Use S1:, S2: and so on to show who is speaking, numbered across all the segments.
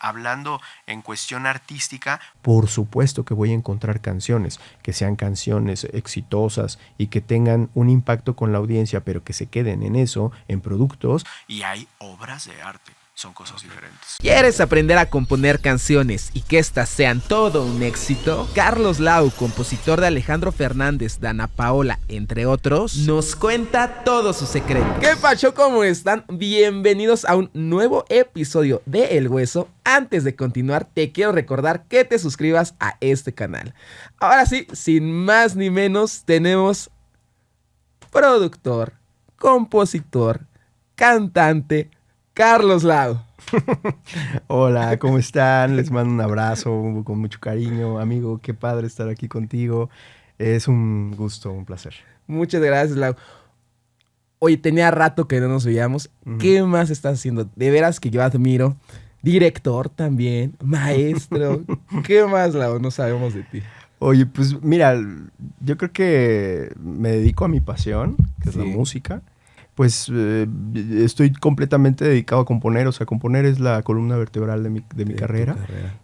S1: hablando en cuestión artística, por supuesto que voy a encontrar canciones que sean canciones exitosas y que tengan un impacto con la audiencia, pero que se queden en eso, en productos. Y hay obras de arte. Son cosas diferentes.
S2: ¿Quieres aprender a componer canciones y que éstas sean todo un éxito? Carlos Lau, compositor de Alejandro Fernández, Dana Paola, entre otros, nos cuenta todos sus secretos. ¿Qué pacho? ¿Cómo están? Bienvenidos a un nuevo episodio de El Hueso. Antes de continuar, te quiero recordar que te suscribas a este canal. Ahora sí, sin más ni menos, tenemos productor, compositor, cantante, Carlos Lau.
S1: Hola, ¿cómo están? Les mando un abrazo con mucho cariño. Amigo, qué padre estar aquí contigo. Es un gusto, un placer.
S2: Muchas gracias, Lau. Oye, tenía rato que no nos veíamos. ¿Qué más estás haciendo? De veras que yo admiro. Director también, maestro. ¿Qué más, Lau? No sabemos de ti.
S1: Oye, pues mira, yo creo que me dedico a mi pasión, que es la música. Pues estoy completamente dedicado a componer, o sea, componer es la columna vertebral de mi carrera.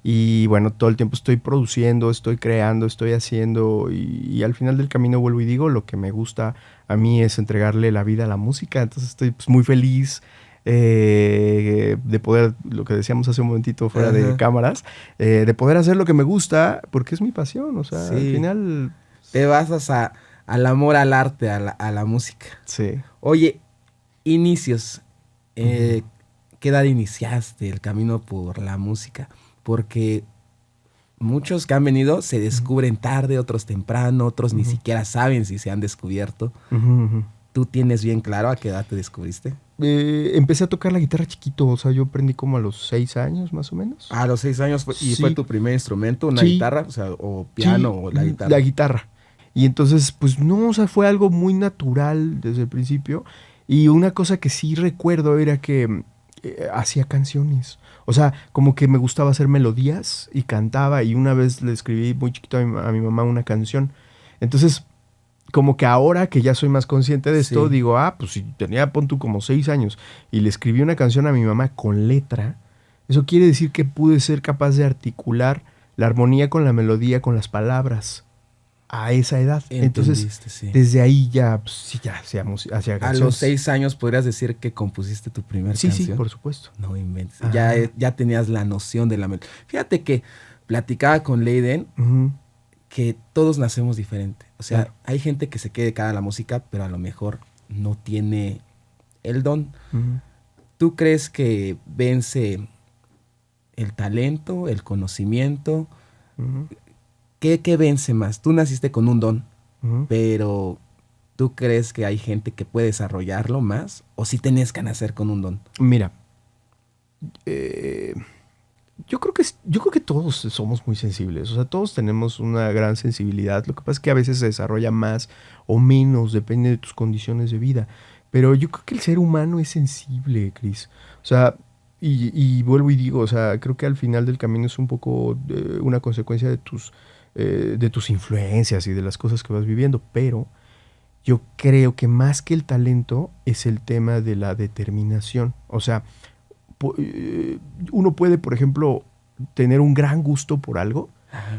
S1: Y bueno, todo el tiempo estoy produciendo, estoy creando, estoy haciendo y al final del camino vuelvo y digo, lo que me gusta a mí es entregarle la vida a la música, entonces estoy pues, muy feliz de poder, lo que decíamos hace un momentito fuera de cámaras, de poder hacer lo que me gusta porque es mi pasión, o sea, al final...
S2: Te basas al amor al arte, a la música.
S1: Sí.
S2: Oye, inicios. ¿Qué edad iniciaste el camino por la música? Porque muchos que han venido se descubren tarde, otros temprano, otros ni siquiera saben si se han descubierto. ¿Tú tienes bien claro a qué edad te descubriste?
S1: Empecé a tocar la guitarra chiquito, o sea, yo aprendí como a los 6 años más o menos.
S2: A los 6 años, ¿y fue tu primer instrumento, una guitarra? O sea, o piano o la guitarra.
S1: La guitarra. Y entonces, pues no, o sea, fue algo muy natural desde el principio. Y una cosa que sí recuerdo era que hacía canciones. O sea, como que me gustaba hacer melodías y cantaba. Y una vez le escribí muy chiquito a mi mamá una canción. Entonces, como que ahora que ya soy más consciente de esto, digo, pues si tenía, pon tú, como 6 años y le escribí una canción a mi mamá con letra, eso quiere decir que pude ser capaz de articular la armonía con la melodía, con las palabras. A esa edad. Entonces, desde ahí ya, pues, sí, ya hacía canciones.
S2: A los 6 años podrías decir que compusiste tu primera canción.
S1: Sí, por supuesto.
S2: No inventes. Ya tenías la noción de la melodía. Fíjate que platicaba con Leiden que todos nacemos diferente. O sea, hay gente que se quede dedicada a la música, pero a lo mejor no tiene el don. ¿Tú crees que vence el talento, el conocimiento? ¿Qué vence más? Tú naciste con un don, pero ¿tú crees que hay gente que puede desarrollarlo más? ¿O si tenés que nacer con un don?
S1: Mira, yo creo que todos somos muy sensibles. O sea, todos tenemos una gran sensibilidad. Lo que pasa es que a veces se desarrolla más o menos, depende de tus condiciones de vida. Pero yo creo que el ser humano es sensible, Cris. O sea, y vuelvo y digo, o sea, creo que al final del camino es un poco una consecuencia de tus influencias y de las cosas que vas viviendo, pero yo creo que más que el talento es el tema de la determinación. O sea, uno puede, por ejemplo, tener un gran gusto por algo,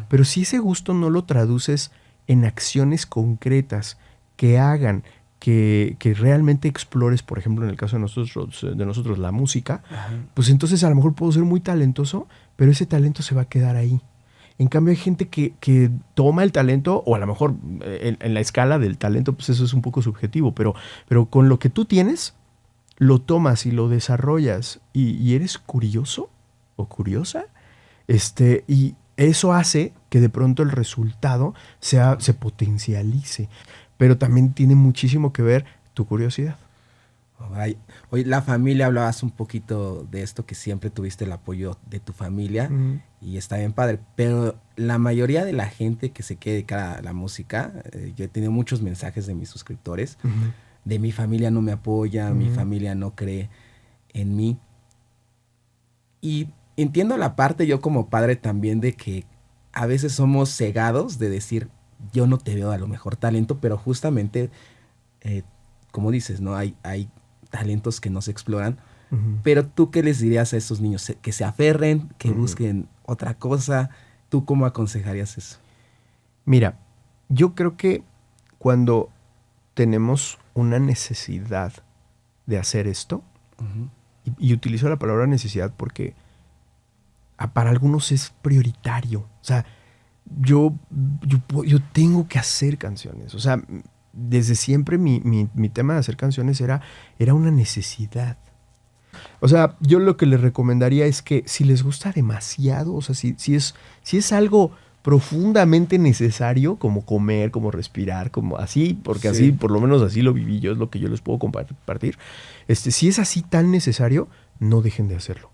S1: pero si ese gusto no lo traduces en acciones concretas que hagan que realmente explores, por ejemplo, en el caso de nosotros la música, pues entonces a lo mejor puedo ser muy talentoso, pero ese talento se va a quedar ahí. En cambio hay gente que toma el talento, o a lo mejor en la escala del talento, pues eso es un poco subjetivo, pero con lo que tú tienes, lo tomas y lo desarrollas y eres curioso o curiosa, y eso hace que de pronto el resultado se potencialice. Pero también tiene muchísimo que ver tu curiosidad.
S2: Oye, la familia, hablabas un poquito de esto, que siempre tuviste el apoyo de tu familia y está bien padre, pero la mayoría de la gente que se quede dedicada a la música, yo he tenido muchos mensajes de mis suscriptores, de mi familia no me apoya, mi familia no cree en mí. Y entiendo la parte yo como padre también de que a veces somos cegados de decir, yo no te veo a lo mejor talento, pero justamente, como dices, ¿no? Hay talentos que no se exploran,
S1: Ujú.
S3: Pero tú, ¿qué les dirías a esos niños? Que se aferren, que busquen otra cosa. ¿Tú cómo aconsejarías eso?
S1: Mira, yo creo que cuando tenemos una necesidad de hacer esto,
S3: Ujú.
S1: y utilizo la palabra necesidad porque para algunos es prioritario. O sea, yo tengo que hacer canciones. O sea, desde siempre mi tema de hacer canciones era una necesidad. O sea, yo lo que les recomendaría es que si les gusta demasiado, o sea, si es algo profundamente necesario, como comer, como respirar, como así, porque
S3: Sí.
S1: así, por lo menos así lo viví yo, es lo que yo les puedo compartir. Si es así tan necesario, no dejen de hacerlo.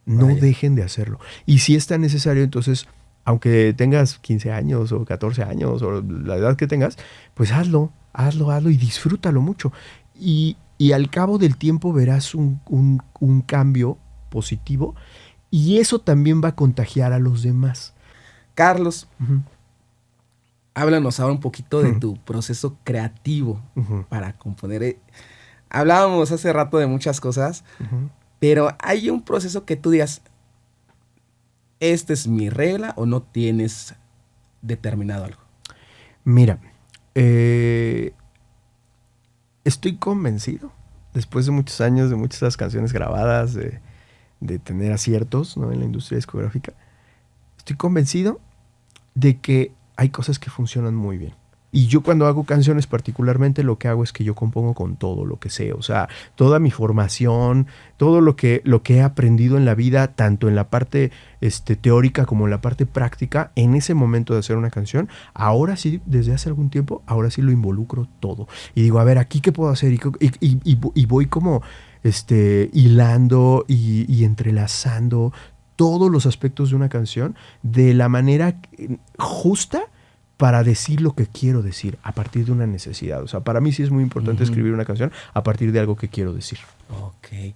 S1: No
S3: Vaya.
S1: dejen de hacerlo. Y si es tan necesario, entonces, aunque tengas 15 años o 14 años o la edad que tengas, pues hazlo y disfrútalo mucho. Y al cabo del tiempo verás un cambio positivo y eso también va a contagiar a los demás.
S3: Carlos,
S1: Ujú,
S3: háblanos ahora un poquito de
S1: Ujú.
S3: tu proceso creativo
S1: ujú,
S3: para componer. Hablábamos hace rato de muchas cosas,
S1: ujú.
S3: pero ¿hay un proceso que tú digas, esta es mi regla o no tienes determinado algo?
S1: Mira, estoy convencido, después de muchos años, de muchas canciones grabadas, de tener aciertos, ¿no?, en la industria discográfica, estoy convencido de que hay cosas que funcionan muy bien. Y yo cuando hago canciones particularmente lo que hago es que yo compongo con todo lo que sé. O sea, toda mi formación, todo lo que he aprendido en la vida, tanto en la parte teórica como en la parte práctica, en ese momento de hacer una canción, ahora sí, desde hace algún tiempo, ahora sí lo involucro todo. Y digo, a ver, ¿aquí qué puedo hacer? Y voy como hilando y entrelazando todos los aspectos de una canción de la manera justa para decir lo que quiero decir a partir de una necesidad. O sea, para mí sí es muy importante escribir una canción a partir de algo que quiero decir.
S3: Ok.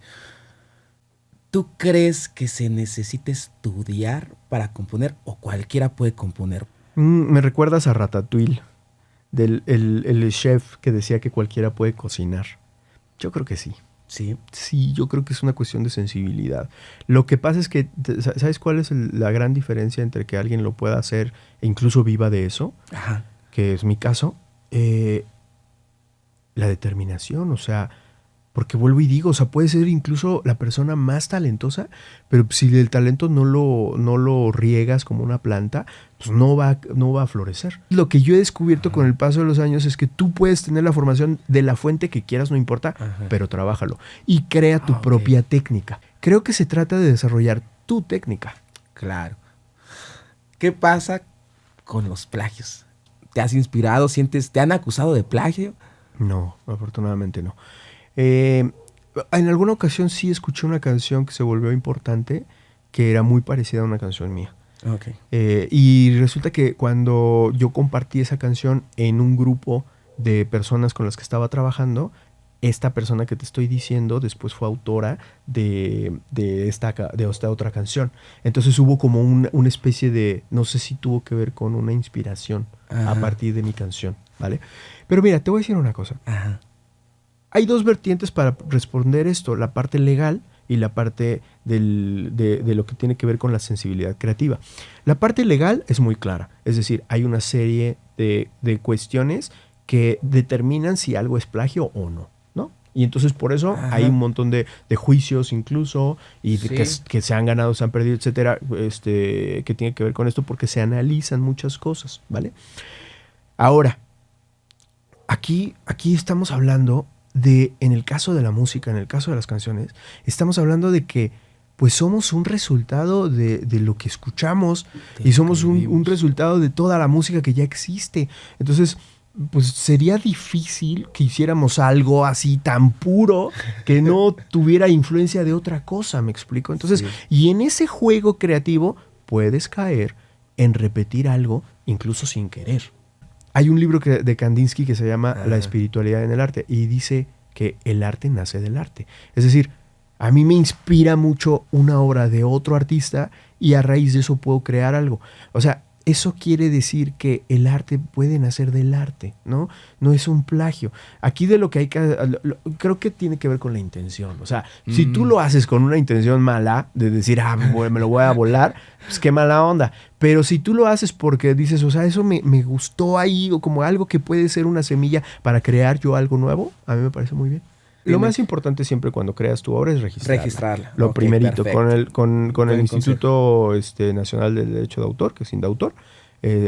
S3: ¿Tú crees que se necesita estudiar para componer o cualquiera puede componer?
S1: Me recuerdas a Ratatouille, el chef que decía que cualquiera puede cocinar. Yo creo que sí.
S3: Sí.
S1: Sí, yo creo que es una cuestión de sensibilidad. Lo que pasa es que, ¿sabes cuál es la gran diferencia entre que alguien lo pueda hacer e incluso viva de eso?
S3: Ajá.
S1: Que es mi caso. La determinación, o sea, porque vuelvo y digo, o sea, puede ser incluso la persona más talentosa, pero si el talento no lo riegas como una planta, pues no va a florecer. Lo que yo he descubierto con el paso de los años es que tú puedes tener la formación de la fuente que quieras, no importa, pero trabájalo y crea tu propia técnica. Creo que se trata de desarrollar tu técnica.
S3: Claro. ¿Qué pasa con los plagios? ¿Te has inspirado? ¿Te han acusado de plagio?
S1: No, afortunadamente no. En alguna ocasión sí escuché una canción que se volvió importante, que era muy parecida a una canción mía.
S3: Ok.
S1: Y resulta que cuando yo compartí esa canción en un grupo de personas con las que estaba trabajando, esta persona que te estoy diciendo después fue autora de esta otra canción. Entonces hubo como una especie de, no sé si tuvo que ver con una inspiración a partir de mi canción, ¿vale? Pero mira, te voy a decir una cosa.
S3: Ajá.
S1: Hay dos vertientes para responder esto, la parte legal y la parte de lo que tiene que ver con la sensibilidad creativa. La parte legal es muy clara, es decir, hay una serie de cuestiones que determinan si algo es plagio o no, ¿no? Y entonces por eso hay un montón de juicios incluso, y que se han ganado, se han perdido, etcétera, que tiene que ver con esto porque se analizan muchas cosas, ¿vale? Ahora, aquí estamos hablando en el caso de la música, en el caso de las canciones, estamos hablando de que pues somos un resultado de lo que escuchamos y somos un resultado de toda la música que ya existe. Entonces, pues sería difícil que hiciéramos algo así tan puro que no tuviera influencia de otra cosa, ¿me explico? Entonces, y en ese juego creativo puedes caer en repetir algo incluso sin querer. Hay un libro de Kandinsky que se llama La espiritualidad en el arte y dice que el arte nace del arte. Es decir, a mí me inspira mucho una obra de otro artista y a raíz de eso puedo crear algo. O sea, eso quiere decir que el arte puede nacer del arte, ¿no? No es un plagio. Aquí de lo que hay que... creo que tiene que ver con la intención. O sea, si tú lo haces con una intención mala, de decir, me lo voy a volar, pues qué mala onda. Pero si tú lo haces porque dices, o sea, eso me gustó ahí, o como algo que puede ser una semilla para crear yo algo nuevo, a mí me parece muy bien. Lo más importante siempre cuando creas tu obra es registrarla. Lo primerito,
S3: perfecto.
S1: con el Instituto Nacional del Derecho de Autor, que es Indautor,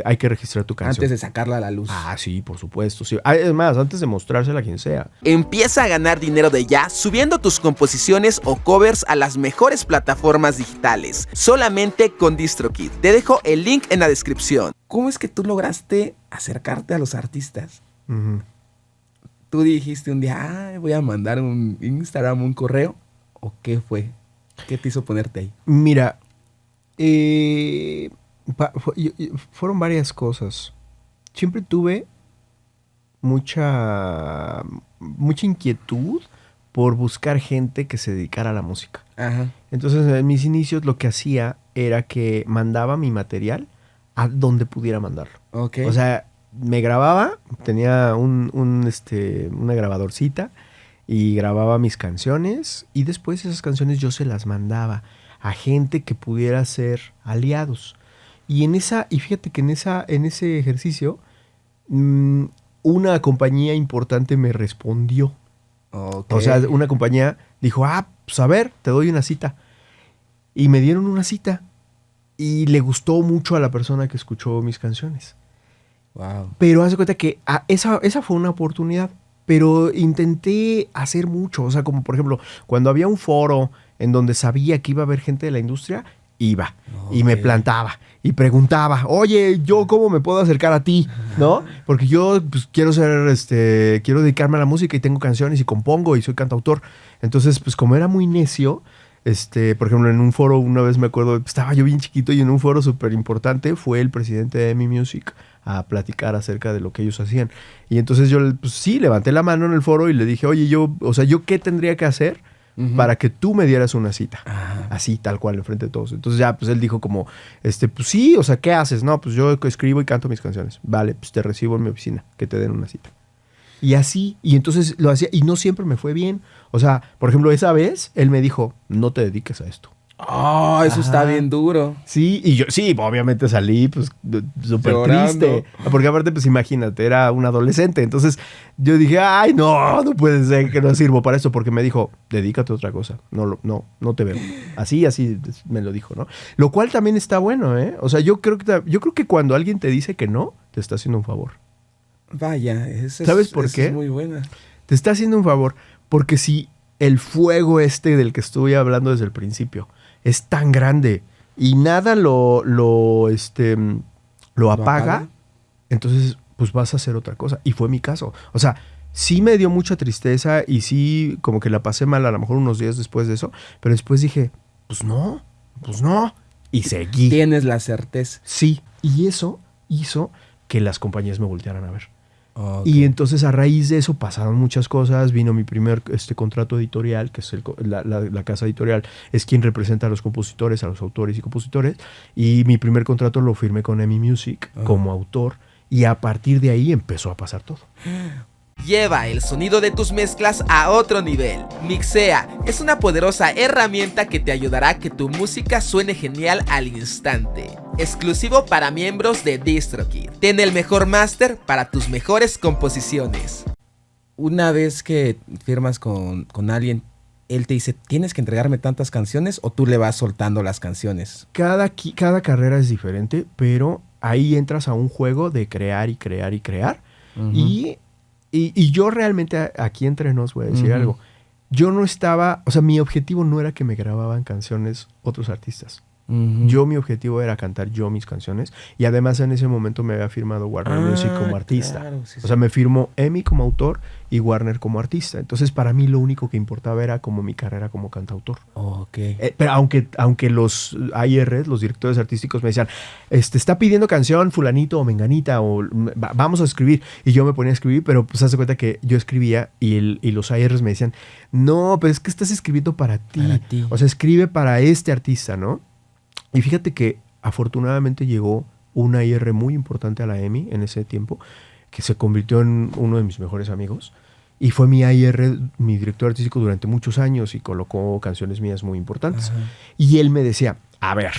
S1: hay que registrar tu canción.
S3: Antes de sacarla a la luz.
S1: Ah, sí, por supuesto. Sí. Es más, antes de mostrársela a quien sea.
S2: Empieza a ganar dinero de ya subiendo tus composiciones o covers a las mejores plataformas digitales, solamente con DistroKid. Te dejo el link en la descripción.
S3: ¿Cómo es que tú lograste acercarte a los artistas?
S1: Uh-huh.
S3: ¿Tú dijiste un día, voy a mandar un Instagram, un correo? ¿O qué fue? ¿Qué te hizo ponerte ahí?
S1: Mira, fueron varias cosas. Siempre tuve mucha inquietud por buscar gente que se dedicara a la música.
S3: Ajá.
S1: Entonces, en mis inicios lo que hacía era que mandaba mi material a donde pudiera mandarlo.
S3: Ok.
S1: O sea, me grababa, tenía una grabadorcita y grababa mis canciones y después esas canciones yo se las mandaba a gente que pudiera ser aliados. Y fíjate que en ese ejercicio una compañía importante me respondió.
S3: Okay.
S1: O sea, una compañía dijo, pues a ver, te doy una cita. Y me dieron una cita y le gustó mucho a la persona que escuchó mis canciones.
S3: Wow.
S1: Pero haz de cuenta que esa fue una oportunidad, pero intenté hacer mucho. O sea, como por ejemplo, cuando había un foro en donde sabía que iba a haber gente de la industria, iba y me plantaba y preguntaba, oye, ¿yo cómo me puedo acercar a ti? ¿No? Porque yo pues, quiero dedicarme a la música y tengo canciones y compongo y soy cantautor. Entonces, pues como era muy necio, por ejemplo, en un foro una vez me acuerdo, estaba yo bien chiquito y en un foro súper importante fue el presidente de EMI Music a platicar acerca de lo que ellos hacían. Y entonces yo, pues sí, levanté la mano en el foro y le dije, oye, ¿yo qué tendría que hacer para que tú me dieras una cita?
S3: Ajá.
S1: Así, tal cual, enfrente de todos. Entonces ya, pues él dijo como, pues sí, o sea, ¿qué haces? No, pues yo escribo y canto mis canciones. Vale, pues te recibo en mi oficina, que te den una cita. Y así, y entonces lo hacía, y no siempre me fue bien. O sea, por ejemplo, esa vez, él me dijo, no te dediques a esto.
S3: Oh, eso está bien duro.
S1: Sí, y yo, sí, obviamente salí, pues, súper triste. Porque aparte, pues, imagínate, era un adolescente. Entonces, yo dije, ay, no puede ser que no sirvo para esto. Porque me dijo, dedícate a otra cosa. No te veo. Así me lo dijo, ¿no? Lo cual también está bueno, ¿eh? O sea, yo creo que cuando alguien te dice que no, te está haciendo un favor.
S3: Vaya,
S1: ¿Sabes por qué?
S3: Es muy buena.
S1: Te está haciendo un favor. Porque si el fuego del que estuve hablando desde el principio es tan grande y nada lo apaga, entonces pues vas a hacer otra cosa. Y fue mi caso. O sea, sí me dio mucha tristeza y sí como que la pasé mal a lo mejor unos días después de eso, pero después dije, pues no. Y seguí.
S3: Tienes la certeza.
S1: Sí, y eso hizo que las compañías me voltearan a ver.
S3: Okay.
S1: Y entonces a raíz de eso pasaron muchas cosas. Vino mi primer contrato editorial, que es la casa editorial, es quien representa a los compositores, a los autores y compositores. Y mi primer contrato lo firmé con EMI Music como autor. Y a partir de ahí empezó a pasar todo.
S2: Lleva el sonido de tus mezclas a otro nivel. Mixea es una poderosa herramienta que te ayudará a que tu música suene genial al instante. Exclusivo para miembros de DistroKid. Ten el mejor máster para tus mejores composiciones.
S3: Una vez que firmas con alguien, él te dice, ¿tienes que entregarme tantas canciones o tú le vas soltando las canciones?
S1: Cada carrera es diferente, pero ahí entras a un juego de crear y crear y crear. Uh-huh. Y yo realmente, aquí entre nos voy a decir algo. Yo no estaba, o sea, mi objetivo no era que me grababan canciones otros artistas. Mi objetivo era cantar yo mis canciones. Y además en ese momento me había firmado Warner Music como artista. Claro, sí. O sea, me firmó EMI como autor y Warner como artista. Entonces para mí lo único que importaba era como mi carrera como cantautor.
S3: Okay.
S1: Pero aunque los AIRs, los directores artísticos me decían, está pidiendo canción fulanito o menganita o vamos a escribir. Y yo me ponía a escribir, pero pues haz de cuenta que yo escribía y los AIRs me decían, no, pero es que estás escribiendo para ti.
S3: Para ti.
S1: O sea, escribe para este artista, ¿no? Y fíjate que afortunadamente llegó una IR muy importante a la EMI en ese tiempo, que se convirtió en uno de mis mejores amigos. Y fue mi IR, mi director artístico durante muchos años y colocó canciones mías muy importantes.
S3: Ajá.
S1: Y él me decía, a ver,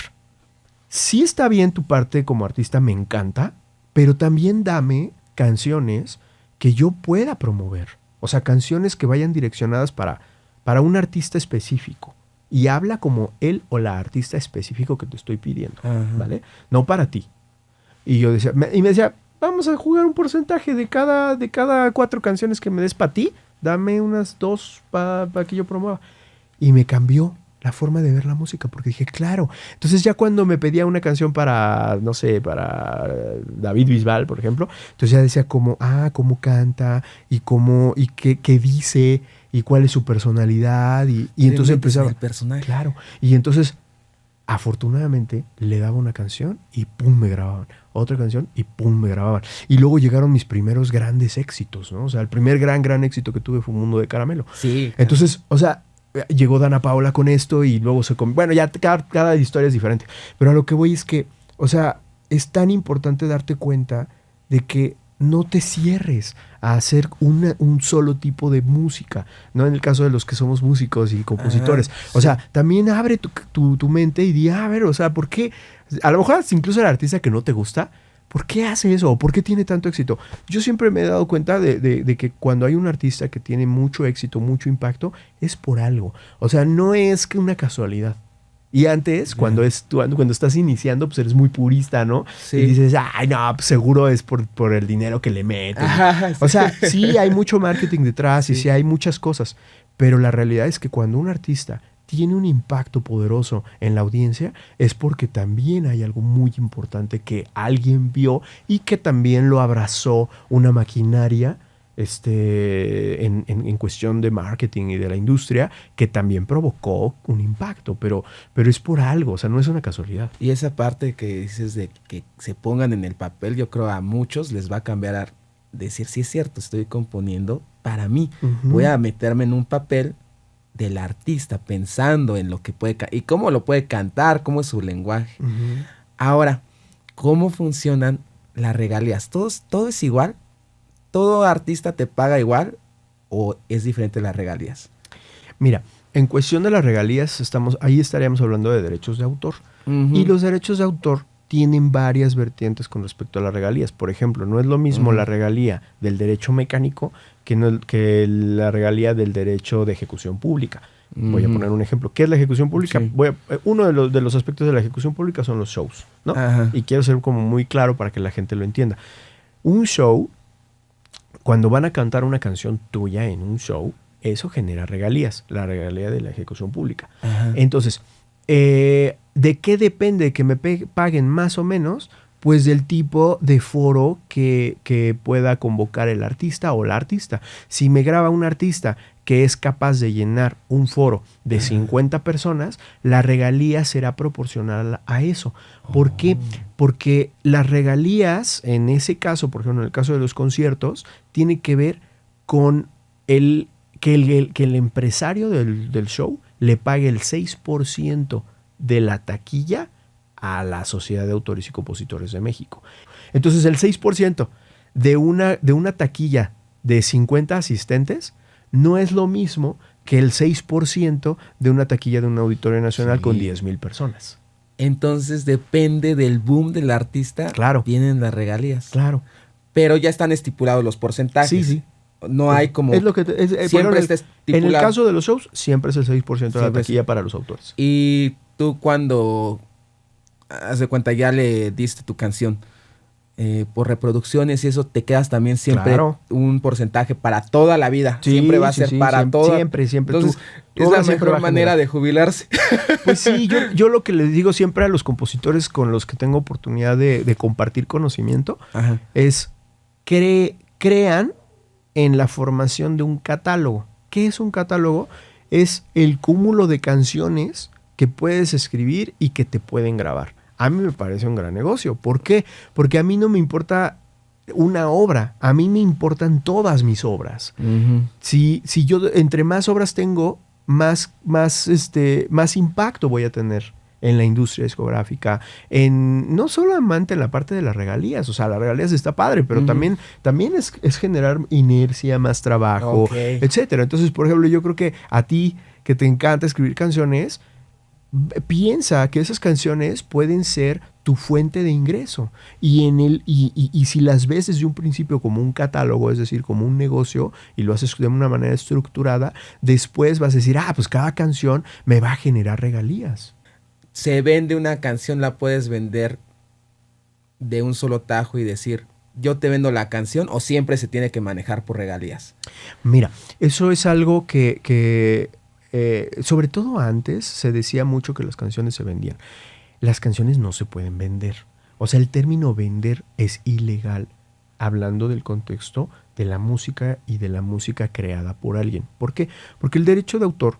S1: sí está bien tu parte como artista, me encanta, pero también dame canciones que yo pueda promover. O sea, canciones que vayan direccionadas para un artista específico. Y habla como él o la artista específico que te estoy pidiendo, ¿vale? No para ti. Y yo decía, me decía, vamos a jugar un porcentaje de cada 4 canciones que me des para ti, dame unas 2 para que yo promueva. Y me cambió la forma de ver la música, porque dije, claro. Entonces ya cuando me pedía una canción para, no sé, para David Bisbal, por ejemplo, entonces ya decía cómo canta y qué dice y cuál es su personalidad. Y entonces empezaba.
S3: El personaje.
S1: Claro. Y entonces, afortunadamente, le daba una canción y pum, me grababan. Otra canción y pum, me grababan. Y luego llegaron mis primeros grandes éxitos, ¿no? O sea, el primer gran éxito que tuve fue Un Mundo de Caramelo.
S3: Sí. Claro.
S1: Entonces, o sea, llegó Dana Paola con esto y luego bueno, ya cada historia es diferente. Pero a lo que voy es que, o sea, es tan importante darte cuenta de que no te cierres a hacer un solo tipo de música, ¿no? En el caso de los que somos músicos y compositores. O sea, también abre tu mente y di, a ver, o sea, ¿por qué? A lo mejor incluso el artista que no te gusta, ¿por qué hace eso? ¿O por qué tiene tanto éxito? Yo siempre me he dado cuenta de que cuando hay un artista que tiene mucho éxito, mucho impacto, es por algo. O sea, no es que una casualidad. Y antes, cuando estás iniciando, pues eres muy purista, ¿no?
S3: Sí.
S1: Y dices, ay, no, pues seguro es por el dinero que le meten.
S3: Ajá, sí.
S1: O sea, sí hay mucho marketing detrás y sí hay muchas cosas. Pero la realidad es que cuando un artista tiene un impacto poderoso en la audiencia, es porque también hay algo muy importante que alguien vio y que también lo abrazó una maquinaria en cuestión de marketing y de la industria, que también provocó un impacto, pero es por algo, o sea, no es una casualidad.
S3: Y esa parte que dices de que se pongan en el papel, yo creo a muchos les va a cambiar a decir, sí es cierto, estoy componiendo para mí. Voy a meterme en un papel del artista, pensando en lo que puede y cómo lo puede cantar, cómo es su lenguaje. Ahora, ¿cómo funcionan las regalías? ¿Todo es igual? ¿Todo artista te paga igual o es diferente las regalías?
S1: Mira, en cuestión de las regalías, ahí estaríamos hablando de derechos de autor. Y los derechos de autor tienen varias vertientes con respecto a las regalías. Por ejemplo, no es lo mismo la regalía del derecho mecánico que la regalía del derecho de ejecución pública. Voy a poner un ejemplo. ¿Qué es la ejecución pública?
S3: Sí.
S1: Uno de los aspectos de la ejecución pública son los shows, ¿no?
S3: Ajá.
S1: Y quiero ser como muy claro para que la gente lo entienda. Un show, cuando van a cantar una canción tuya en un show, eso genera regalías, la regalía de la ejecución pública.
S3: Ajá.
S1: Entonces, ¿de qué depende que me paguen más o menos? Pues del tipo de foro que pueda convocar el artista o la artista. Si me graba un artista que es capaz de llenar un foro de 50 personas, la regalía será proporcional a eso. ¿Por qué? Porque las regalías, en ese caso, por ejemplo, en el caso de los conciertos, tiene que ver con que el empresario del show le pague el 6% de la taquilla a la Sociedad de Autores y Compositores de México. Entonces, el 6% de una taquilla de 50 asistentes no es lo mismo que el 6% de una taquilla de un auditorio nacional con 10,000 personas.
S3: Entonces, depende del boom del artista.
S1: Claro.
S3: Vienen las regalías.
S1: Claro.
S3: Pero ya están estipulados los porcentajes.
S1: Sí, sí.
S3: No hay como...
S1: Es lo que
S3: siempre está estipulado.
S1: En el caso de los shows, siempre es el 6% de la taquilla para los autores.
S3: Y tú cuando, haz de cuenta, ya le diste tu canción por reproducciones y eso, te quedas también siempre un porcentaje para toda la vida.
S1: Sí,
S3: siempre va a ser para
S1: siempre,
S3: toda.
S1: Siempre.
S3: Entonces, es la mejor manera de jubilarse.
S1: Pues sí, yo lo que les digo siempre a los compositores con los que tengo oportunidad de compartir conocimiento es crean en la formación de un catálogo. ¿Qué es un catálogo? Es el cúmulo de canciones que puedes escribir y que te pueden grabar. A mí me parece un gran negocio. ¿Por qué? Porque a mí no me importa una obra, a mí me importan todas mis obras. Si yo entre más obras tengo, más impacto voy a tener en la industria discográfica, no solamente en la parte de las regalías, o sea, las regalías está padre, pero también es generar inercia, más trabajo, etcétera. Entonces, por ejemplo, yo creo que a ti que te encanta escribir canciones, piensa que esas canciones pueden ser tu fuente de ingreso y si las ves desde un principio como un catálogo, es decir, como un negocio y lo haces de una manera estructurada, después vas a decir, pues cada canción me va a generar regalías.
S3: Se vende una canción, la puedes vender de un solo tajo y decir, yo te vendo la canción, o siempre se tiene que manejar por regalías.
S1: Mira, eso es algo que sobre todo antes se decía mucho que las canciones se vendían. Las canciones no se pueden vender. O sea, el término vender es ilegal, hablando del contexto de la música y de la música creada por alguien. ¿Por qué? Porque el derecho de autor,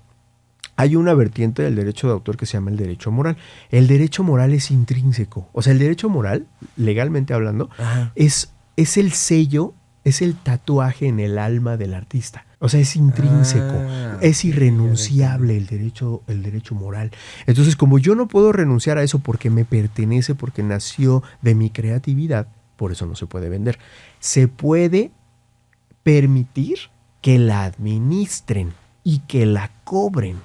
S1: hay una vertiente del derecho de autor que se llama el derecho moral. El derecho moral es intrínseco. O sea, el derecho moral, legalmente hablando, es el sello, es el tatuaje en el alma del artista. O sea, es intrínseco, es irrenunciable el derecho moral. Entonces, como yo no puedo renunciar a eso porque me pertenece, porque nació de mi creatividad, por eso no se puede vender. Se puede permitir que la administren y que la cobren,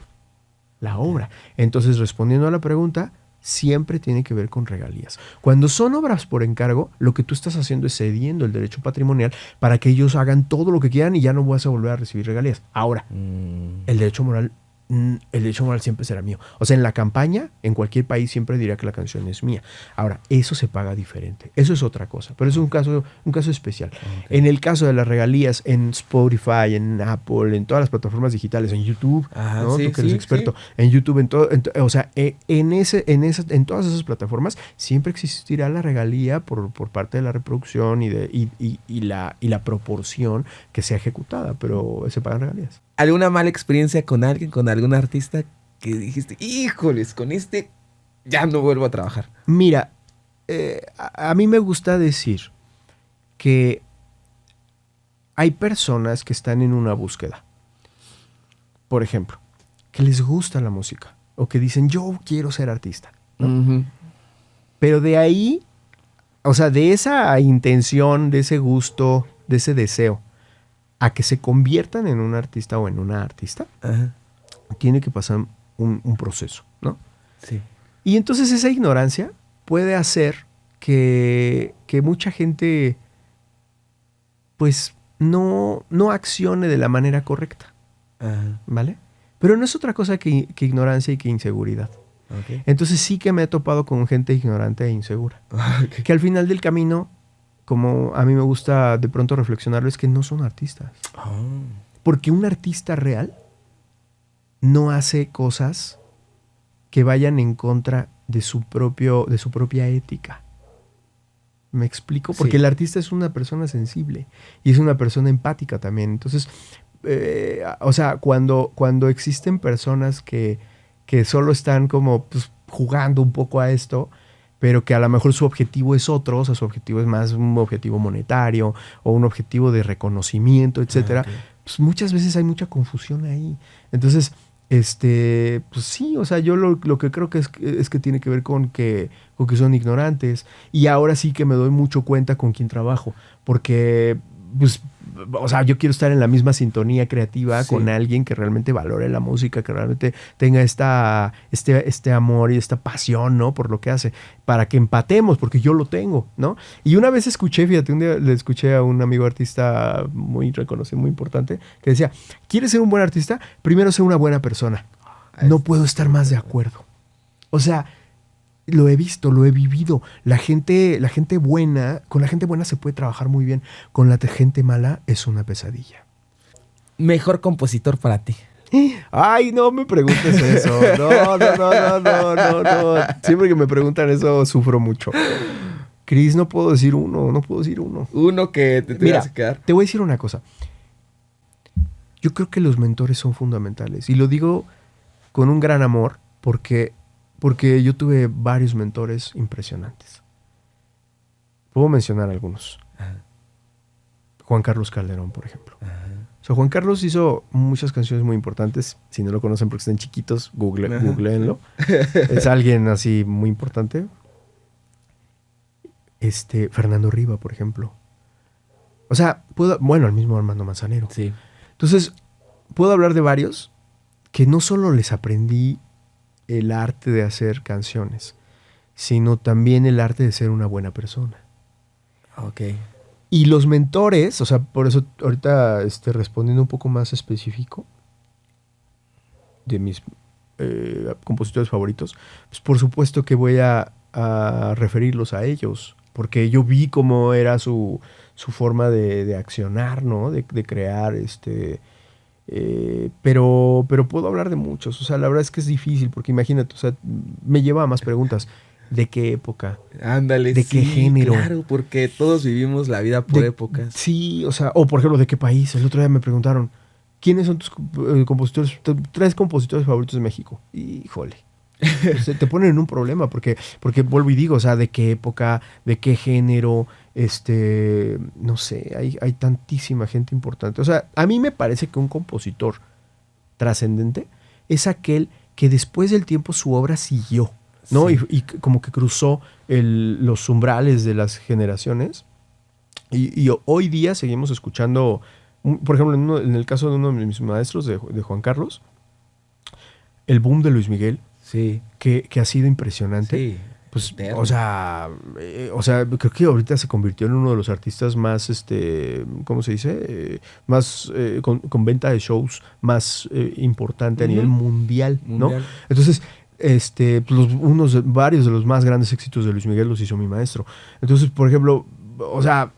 S1: la obra. Entonces, respondiendo a la pregunta, siempre tiene que ver con regalías. Cuando son obras por encargo, lo que tú estás haciendo es cediendo el derecho patrimonial para que ellos hagan todo lo que quieran y ya no vas a volver a recibir regalías. Ahora, el derecho moral siempre será mío. O sea, en la campaña, en cualquier país siempre dirá que la canción es mía. Ahora, eso se paga diferente. Eso es otra cosa, pero es un caso especial. En el caso de las regalías, en Spotify, en Apple, en todas las plataformas digitales, en YouTube, ¿no? Tú que eres experto, en YouTube, en todo, o sea, en todas esas plataformas siempre existirá la regalía por parte de la reproducción y la proporción que sea ejecutada, pero se pagan regalías.
S3: ¿Alguna mala experiencia con alguien, con algún artista que dijiste, híjoles, con este ya no vuelvo a trabajar?
S1: Mira, a mí me gusta decir que hay personas que están en una búsqueda. Por ejemplo, que les gusta la música o que dicen, yo quiero ser artista, ¿no? Pero de ahí, o sea, de esa intención, de ese gusto, de ese deseo, a que se conviertan en un artista o en una artista, tiene que pasar un proceso, ¿no?
S3: Sí.
S1: Y entonces esa ignorancia puede hacer que mucha gente pues no accione de la manera correcta, ¿vale? Pero no es otra cosa que ignorancia y que inseguridad. Entonces sí que me he topado con gente ignorante e insegura. Que al final del camino, como a mí me gusta de pronto reflexionarlo, es que no son artistas. Porque un artista real no hace cosas que vayan en contra de su propia ética. ¿Me explico? Porque el artista es una persona sensible y es una persona empática también. Entonces, o sea, cuando existen personas que solo están como pues, jugando un poco a esto, pero que a lo mejor su objetivo es otro, o sea, su objetivo es más un objetivo monetario o un objetivo de reconocimiento, etcétera, pues muchas veces hay mucha confusión ahí. Entonces, pues sí, o sea, yo lo que creo que es que tiene que ver con que son ignorantes. Y ahora sí que me doy mucho cuenta con quién trabajo, porque pues, o sea, yo quiero estar en la misma sintonía creativa con alguien que realmente valore la música, que realmente tenga este amor y esta pasión, ¿no? Por lo que hace, para que empatemos, porque yo lo tengo, ¿no? Y una vez escuché, fíjate, un día le escuché a un amigo artista muy reconocido, muy importante, que decía, ¿quieres ser un buen artista? Primero sé una buena persona. No puedo estar más de acuerdo. O sea, lo he visto, lo he vivido. La gente buena, con la gente buena se puede trabajar muy bien. Con la gente mala es una pesadilla.
S3: Mejor compositor para ti.
S1: Ay, no me preguntes eso. No. Siempre que me preguntan eso, sufro mucho. Cris, no puedo decir uno.
S3: Uno que te tengas que quedar.
S1: Te voy a decir una cosa. Yo creo que los mentores son fundamentales. Y lo digo con un gran amor porque yo tuve varios mentores impresionantes. Puedo mencionar algunos. Juan Carlos Calderón, por ejemplo. O sea, Juan Carlos hizo muchas canciones muy importantes. Si no lo conocen porque están chiquitos, googleenlo. Es alguien así muy importante. Fernando Riva, por ejemplo. O sea, el mismo Armando Manzanero.
S3: Sí.
S1: Entonces, puedo hablar de varios que no solo les aprendí el arte de hacer canciones, sino también el arte de ser una buena persona.
S3: Ok.
S1: Y los mentores, o sea, por eso ahorita respondiendo un poco más específico de mis compositores favoritos, pues por supuesto que voy a referirlos a ellos, porque yo vi cómo era su forma de accionar, ¿no? De crear, pero puedo hablar de muchos. O sea, la verdad es que es difícil, porque imagínate, o sea, me lleva a más preguntas. ¿De qué época?
S3: Ándale,
S1: ¿De qué género?
S3: Claro, porque todos vivimos la vida por épocas.
S1: Sí, o sea, o por ejemplo, ¿de qué país? El otro día me preguntaron, ¿quiénes son tus compositores, 3 compositores favoritos de México? Híjole. Te ponen en un problema, porque vuelvo y digo, o sea, ¿de qué época? ¿De qué género? No sé, hay tantísima gente importante. O sea, a mí me parece que un compositor trascendente es aquel que después del tiempo su obra siguió, ¿no?
S3: Sí.
S1: Y como que cruzó los umbrales de las generaciones. Y hoy día seguimos escuchando, por ejemplo, en el caso de uno de mis maestros, de Juan Carlos, el boom de Luis Miguel,
S3: Sí.
S1: que ha sido impresionante.
S3: Sí.
S1: Pues,
S3: Eterno.
S1: o sea, creo que ahorita se convirtió en uno de los artistas más, ¿cómo se dice? Más, con venta de shows más importante a nivel mundial, ¿no? Entonces, pues varios de los más grandes éxitos de Luis Miguel los hizo mi maestro. Entonces, por ejemplo, o sea,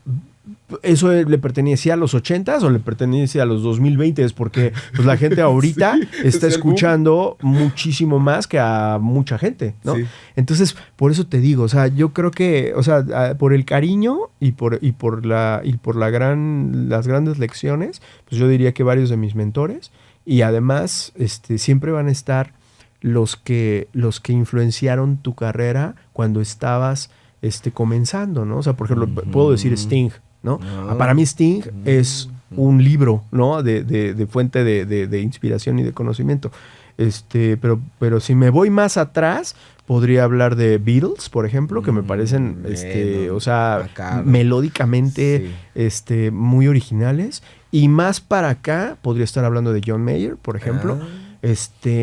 S1: ¿eso le pertenecía a los 80s o le pertenece a los 2020s? Porque pues, la gente ahorita está escuchando muchísimo más que a mucha gente, ¿no?
S3: Sí.
S1: Entonces, por eso te digo, o sea, yo creo que, o sea, por el cariño y por las grandes lecciones, pues yo diría que varios de mis mentores, y además siempre van a estar los que influenciaron tu carrera cuando estabas comenzando, ¿no? O sea, por ejemplo, puedo decir Sting, ¿no? Para mí Sting es un libro, ¿no? De fuente de inspiración y de conocimiento. Pero si me voy más atrás, podría hablar de Beatles, por ejemplo, que me parecen,
S3: bueno,
S1: o sea,
S3: bacano.
S1: melódicamente, muy originales. Y más para acá, podría estar hablando de John Mayer, por ejemplo.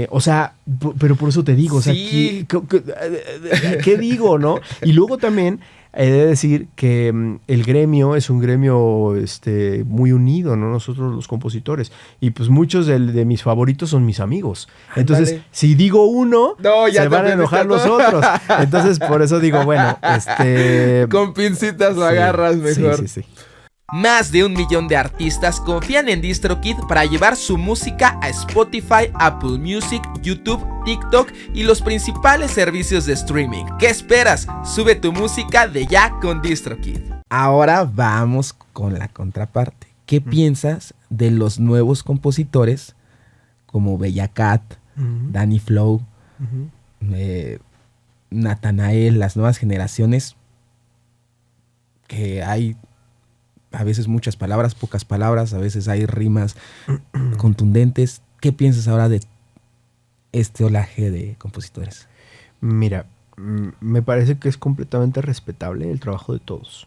S1: O sea, pero por eso te digo, o sea,
S3: Sí.
S1: ¿qué digo, no? Y luego también he de decir que el gremio es un gremio muy unido, ¿no? Nosotros los compositores. Y pues muchos de mis favoritos son mis amigos. Entonces,
S3: Ándale.
S1: si digo uno,
S3: No, ya
S1: se
S3: te
S1: van a enojar los
S3: aprendiste
S1: otros. Entonces, por eso digo, bueno,
S3: Con pincitas lo
S1: sí,
S3: agarras mejor.
S1: Sí.
S2: Más de 1 millón de artistas confían en DistroKid para llevar su música a Spotify, Apple Music, YouTube, TikTok y los principales servicios de streaming. ¿Qué esperas? Sube tu música de ya con DistroKid.
S3: Ahora vamos con la contraparte. ¿Qué piensas de los nuevos compositores como Bella Cat, Danny Flow, Natanael, las nuevas generaciones? Que hay a veces muchas palabras, pocas palabras, a veces hay rimas contundentes. ¿Qué piensas ahora de este olaje de compositores?
S1: Mira, me parece que es completamente respetable el trabajo de todos.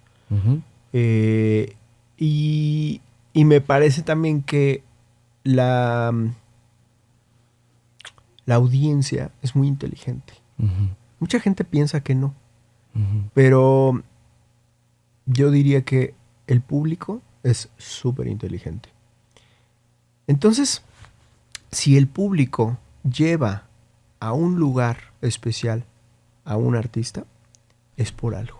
S1: Y me parece también que la audiencia es muy inteligente. Mucha gente piensa que no, pero yo diría que el público es súper inteligente. Entonces, si el público lleva a un lugar especial a un artista, es por algo.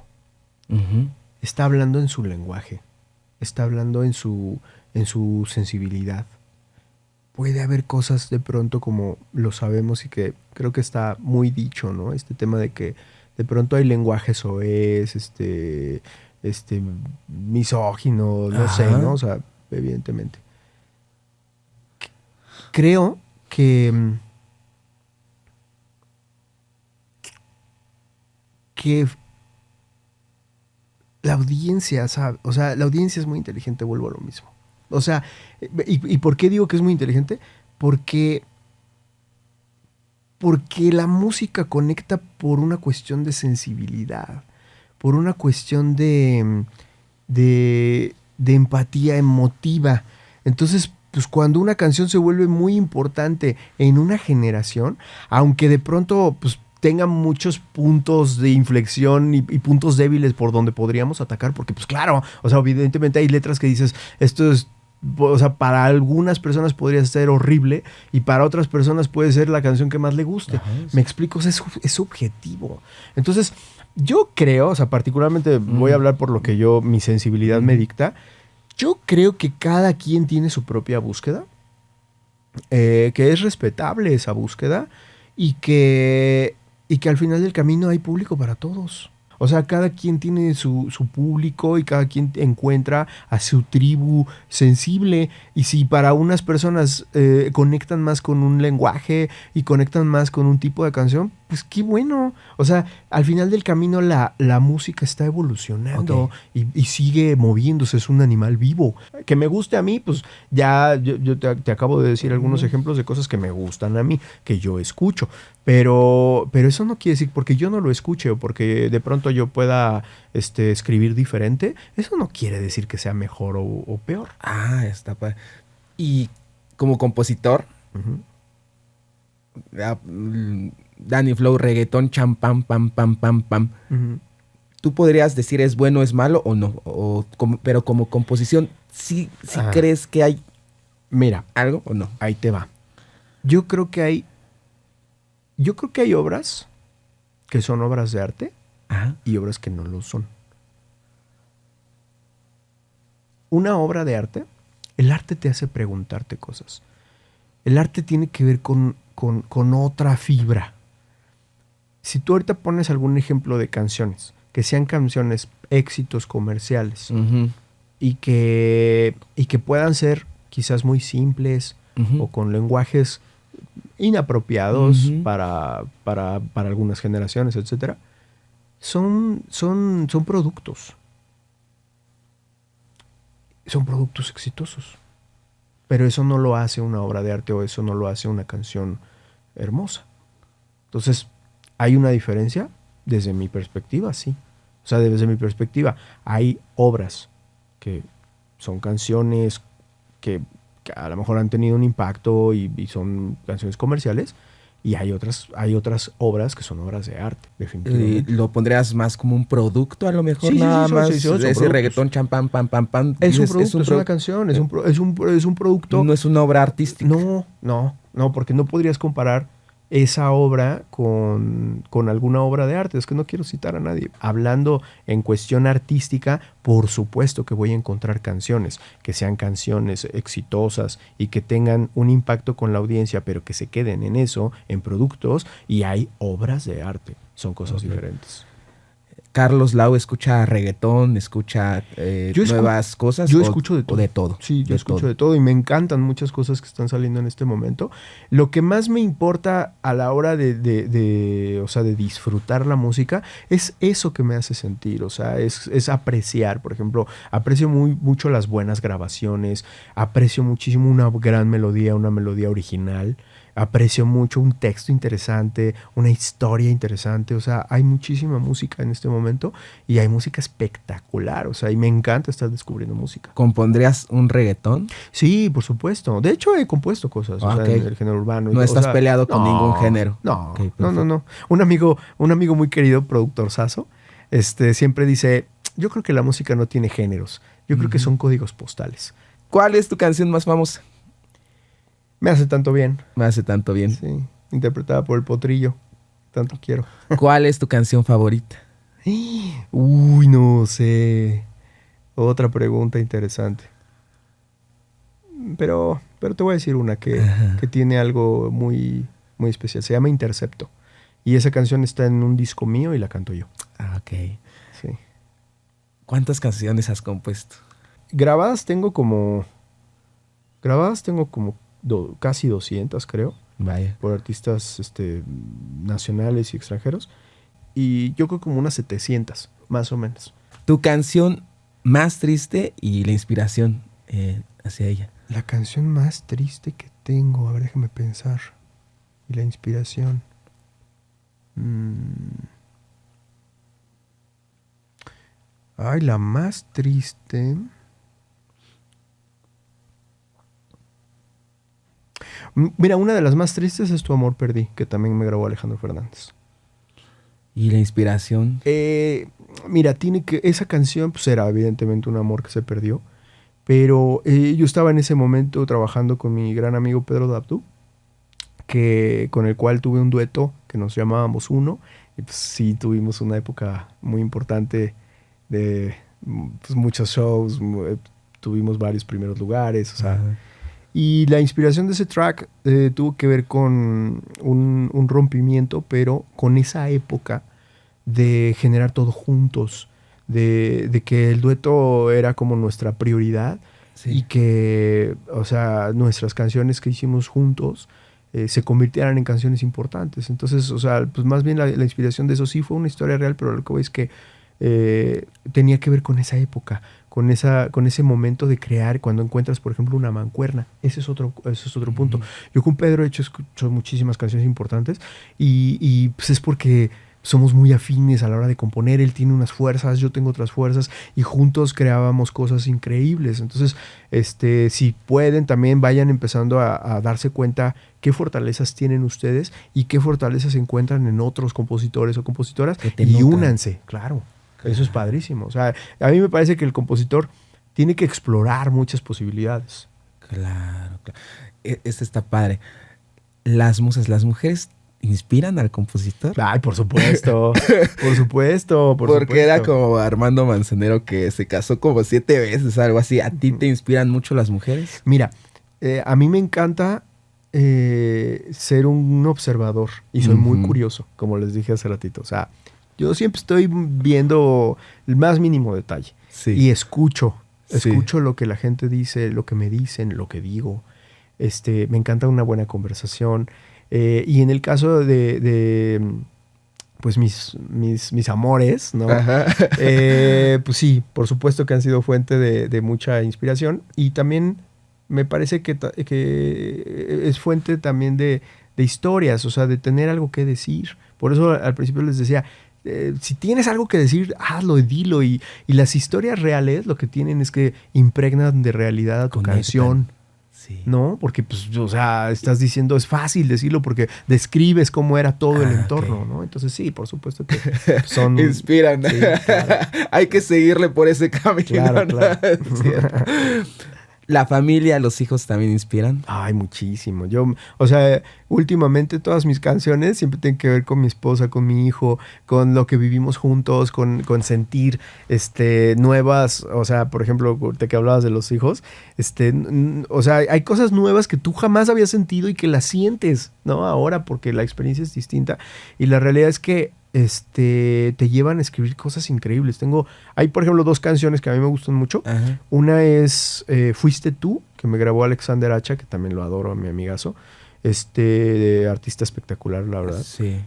S1: Está hablando en su lenguaje, está hablando en su sensibilidad. Puede haber cosas de pronto, como lo sabemos y que creo que está muy dicho, ¿no? Este tema de que de pronto hay lenguaje soez, misógino, no sé, ¿no? O sea, evidentemente. Creo que la audiencia, ¿sabe? O sea, la audiencia es muy inteligente, vuelvo a lo mismo. O sea, ¿y por qué digo que es muy inteligente? Porque la música conecta por una cuestión de sensibilidad, por una cuestión de empatía emotiva. Entonces, pues cuando una canción se vuelve muy importante en una generación, aunque de pronto pues, tenga muchos puntos de inflexión y puntos débiles por donde podríamos atacar, porque pues claro, o sea, evidentemente hay letras que dices, esto es, o sea, para algunas personas podría ser horrible y para otras personas puede ser la canción que más le guste.
S3: Ajá, sí.
S1: Me explico, o sea, es subjetivo. Entonces, yo creo, o sea, particularmente voy a hablar por lo que mi sensibilidad me dicta. Yo creo que cada quien tiene su propia búsqueda, que es respetable esa búsqueda y que al final del camino hay público para todos. O sea, cada quien tiene su público y cada quien encuentra a su tribu sensible. Y si para unas personas conectan más con un lenguaje y conectan más con un tipo de canción, pues qué bueno. O sea, al final del camino la música está evolucionando y sigue moviéndose, es un animal vivo. Que me guste a mí, pues ya yo te acabo de decir algunos ejemplos de cosas que me gustan a mí, que yo escucho. Pero eso no quiere decir, porque yo no lo escuche o porque de pronto yo pueda escribir diferente, eso no quiere decir que sea mejor o peor.
S3: Ah, está padre. Y como compositor, Danny Flow, reggaetón, champam, pam, pam, pam, pam. ¿Tú podrías decir es bueno, es malo o no? Pero como composición, ¿sí crees que hay algo o no?
S1: Ahí te va. Yo creo que hay obras que son obras de arte y obras que no lo son. Una obra de arte, el arte te hace preguntarte cosas. El arte tiene que ver con otra fibra. Si tú ahorita pones algún ejemplo de canciones, que sean canciones éxitos comerciales y que puedan ser quizás muy simples o con lenguajes inapropiados para algunas generaciones, etcétera, son productos. Son productos exitosos. Pero eso no lo hace una obra de arte o eso no lo hace una canción hermosa. Entonces, ¿hay una diferencia? Desde mi perspectiva, sí. O sea, desde mi perspectiva, hay obras que son canciones que a lo mejor han tenido un impacto y son canciones comerciales, y hay otras obras que son obras de arte, definitivamente.
S3: ¿Lo pondrías más como un producto a lo mejor?
S1: Sí,
S3: nada más
S1: son
S3: ese
S1: productos.
S3: Reggaetón, champán, pam, pam, pam.
S1: Es un producto, es una canción, es un producto.
S3: No es una obra artística.
S1: No, porque no podrías comparar esa obra con alguna obra de arte. Es que no quiero citar a nadie. Hablando en cuestión artística, por supuesto que voy a encontrar canciones que sean canciones exitosas y que tengan un impacto con la audiencia, pero que se queden en eso, en productos, y hay obras de arte. Son cosas diferentes.
S3: Carlos Lau escucha reggaetón, escucha nuevas cosas.
S1: Yo escucho de todo.
S3: De todo.
S1: Sí, yo escucho de todo y me encantan muchas cosas que están saliendo en este momento. Lo que más me importa a la hora de disfrutar la música es eso que me hace sentir. O sea, es apreciar. Por ejemplo, aprecio mucho las buenas grabaciones, aprecio muchísimo una gran melodía, una melodía original. Aprecio mucho un texto interesante, una historia interesante. O sea, hay muchísima música en este momento y hay música espectacular. O sea, y me encanta estar descubriendo música.
S3: ¿Compondrías un reggaetón?
S1: Sí, por supuesto. De hecho, he compuesto cosas en el género urbano.
S3: No estás peleado con ningún género.
S1: No, no. Un amigo muy querido, productor Sasso, siempre dice, yo creo que la música no tiene géneros. Yo creo que son códigos postales.
S3: ¿Cuál es tu canción más famosa?
S1: Me hace tanto bien.
S3: Me hace tanto bien.
S1: Sí, interpretada por El Potrillo. Tanto quiero.
S3: ¿Cuál es tu canción favorita?
S1: Uy, no sé. Otra pregunta interesante. Pero te voy a decir una que tiene algo muy, muy especial. Se llama Intercepto. Y esa canción está en un disco mío y la canto yo.
S3: Ah, ok.
S1: Sí.
S3: ¿Cuántas canciones has compuesto?
S1: Grabadas tengo como casi 200, creo.
S3: Vaya.
S1: Por artistas nacionales y extranjeros. Y yo creo como unas 700, más o menos.
S3: ¿Tu canción más triste y la inspiración hacia ella.
S1: La canción más triste que tengo, a ver, déjame pensar. Y la inspiración. Ay, la más triste. Mira, una de las más tristes es Tu amor perdí, que también me grabó Alejandro Fernández.
S3: ¿Y la inspiración?
S1: Mira, esa canción pues era evidentemente un amor que se perdió, pero yo estaba en ese momento trabajando con mi gran amigo Pedro Dabdú, con el cual tuve un dueto que nos llamábamos Uno, y pues sí tuvimos una época muy importante de pues, muchos shows, tuvimos varios primeros lugares, o sea...
S3: Ajá.
S1: Y la inspiración de ese track tuvo que ver con un rompimiento, pero con esa época de generar todo juntos, de que el dueto era como nuestra prioridad
S3: Sí.
S1: y que, o sea, nuestras canciones que hicimos juntos se convirtieran en canciones importantes. Entonces, o sea, pues más bien la inspiración de eso sí fue una historia real, pero lo que voy es que tenía que ver con esa época, con ese momento de crear cuando encuentras, por ejemplo, una mancuerna. Ese es otro punto. Yo con Pedro he hecho muchísimas canciones importantes y pues es porque somos muy afines a la hora de componer. Él tiene unas fuerzas, yo tengo otras fuerzas y juntos creábamos cosas increíbles. Entonces, si pueden, también vayan empezando a darse cuenta qué fortalezas tienen ustedes y qué fortalezas encuentran en otros compositores o compositoras y
S3: notan.
S1: únanse, claro. Eso es padrísimo. O sea, a mí me parece que el compositor tiene que explorar muchas posibilidades.
S3: Claro. Este está padre. Las mujeres inspiran al compositor.
S1: Ay, por supuesto. Por supuesto.
S3: Porque era como Armando Manzanero que se casó como 7 veces, algo así. ¿A ti te inspiran mucho las mujeres?
S1: Mira, a mí me encanta ser un observador y soy muy curioso, como les dije hace ratito. O sea, yo siempre estoy viendo el más mínimo detalle.
S3: Sí.
S1: Y escucho lo que la gente dice, lo que me dicen, lo que digo. Me encanta una buena conversación. Y en el caso de pues mis amores, ¿no? Pues sí, por supuesto que han sido fuente de mucha inspiración. Y también me parece que es fuente también de historias, o sea, de tener algo que decir. Por eso al principio les decía, si tienes algo que decir, hazlo y dilo. Y las historias reales lo que tienen es que impregnan de realidad a tu canción.
S3: Sí.
S1: ¿No? Porque, pues, o sea, estás diciendo, es fácil decirlo porque describes cómo era todo el entorno,
S3: okay.
S1: ¿no? Entonces, sí, por supuesto que son...
S3: Inspiran.
S1: Sí, claro.
S3: Hay que seguirle por ese camino.
S1: Claro,
S3: ¿no?
S1: claro.
S3: ¿La familia, los hijos también inspiran?
S1: Ay, muchísimo. O sea, últimamente todas mis canciones siempre tienen que ver con mi esposa, con mi hijo, con lo que vivimos juntos, con sentir nuevas, o sea, por ejemplo, de que hablabas de los hijos, o sea, hay cosas nuevas que tú jamás habías sentido y que las sientes, ¿no? Ahora, porque la experiencia es distinta. Y la realidad es que te llevan a escribir cosas increíbles. Hay, por ejemplo, 2 canciones que a mí me gustan mucho.
S3: Ajá.
S1: Una es Fuiste tú, que me grabó Alexander Hacha, que también lo adoro, a mi amigazo. Artista espectacular, la verdad.
S3: Sí.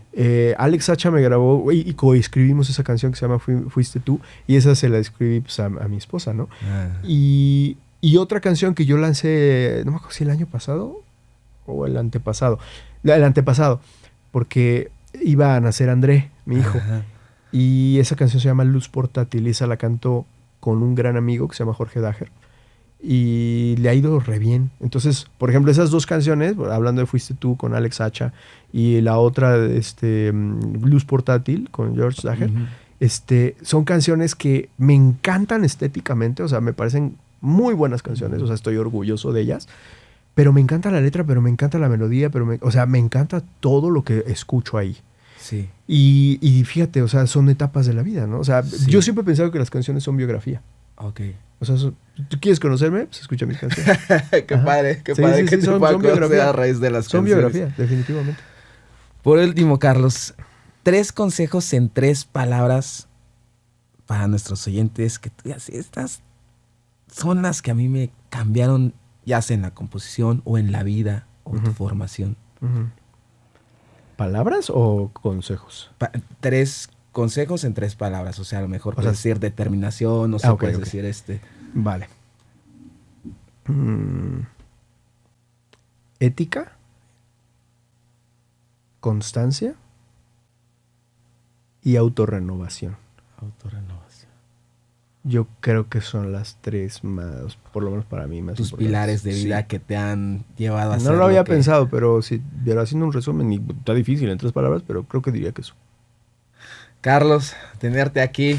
S1: Alex Hacha me grabó y coescribimos esa canción que se llama Fuiste tú, y esa se la escribí pues, a mi esposa, ¿no? Y otra canción que yo lancé, no me acuerdo si el año pasado o el antepasado. El antepasado, porque iba a nacer André, mi hijo.
S3: Ajá.
S1: Y esa canción se llama Luz Portátil y esa la canto con un gran amigo que se llama Jorge Dager. Y le ha ido re bien. Entonces, por ejemplo, esas 2 canciones, hablando de Fuiste tú con Alex Hacha y la otra, Luz Portátil con George Dager, son canciones que me encantan estéticamente, o sea, me parecen muy buenas canciones, o sea, estoy orgulloso de ellas. Pero me encanta la letra, pero me encanta la melodía, o sea, me encanta todo lo que escucho ahí.
S3: Sí.
S1: Y fíjate, o sea, son etapas de la vida, ¿no? O sea,
S3: Sí.
S1: yo siempre he pensado que las canciones son biografía.
S3: Ok.
S1: O sea, ¿tú quieres conocerme? Pues escucha mis canciones.
S3: Qué
S1: Ajá.
S3: padre, qué
S1: Sí,
S3: padre
S1: sí,
S3: que
S1: sí,
S3: te
S1: son
S3: pueda conocer
S1: biografía.
S3: a raíz de las
S1: Son
S3: canciones.
S1: biografía, definitivamente.
S3: Por último, Carlos, 3 consejos en 3 palabras para nuestros oyentes que tú digas, estas son las que a mí me cambiaron, ya sea en la composición o en la vida o tu formación.
S1: ¿Palabras o consejos?
S3: 3 consejos en 3 palabras, o sea, a lo mejor
S1: O sea,
S3: puedes decir determinación, no sé,
S1: ok,
S3: puedes
S1: ok.
S3: decir
S1: Vale. Ética, constancia y autorrenovación.
S3: Autorrenovación.
S1: Yo creo que son las 3 más, por lo menos para mí, más
S3: Tus
S1: importantes.
S3: pilares de vida
S1: Sí.
S3: que te han llevado a
S1: No
S3: hacer
S1: lo había
S3: que...
S1: pensado, pero haciendo un resumen, y está difícil en 3 palabras, pero creo que diría que eso.
S3: Carlos, tenerte aquí,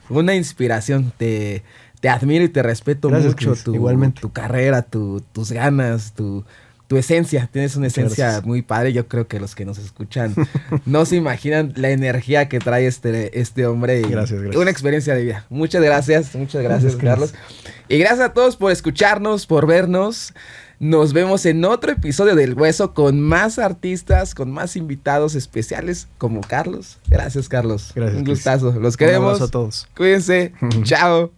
S3: una inspiración. Te admiro y te respeto
S1: Gracias,
S3: mucho
S1: Chris. Igualmente.
S3: tu carrera, tus ganas, tu esencia. Tienes una
S1: Muchas
S3: esencia
S1: gracias.
S3: muy padre. Yo creo que los que nos escuchan no se imaginan la energía que trae este hombre. Y
S1: Gracias, gracias.
S3: una experiencia de vida. Muchas gracias,
S1: Gracias,
S3: Carlos.
S1: Chris.
S3: Y gracias a todos por escucharnos, por vernos. Nos vemos en otro episodio del Hueso con más artistas, con más invitados especiales como Carlos. Gracias, Carlos.
S1: Gracias,
S3: Un
S1: Chris.
S3: gustazo. Los
S1: Un
S3: queremos.
S1: abrazo a todos.
S3: Cuídense. Chao.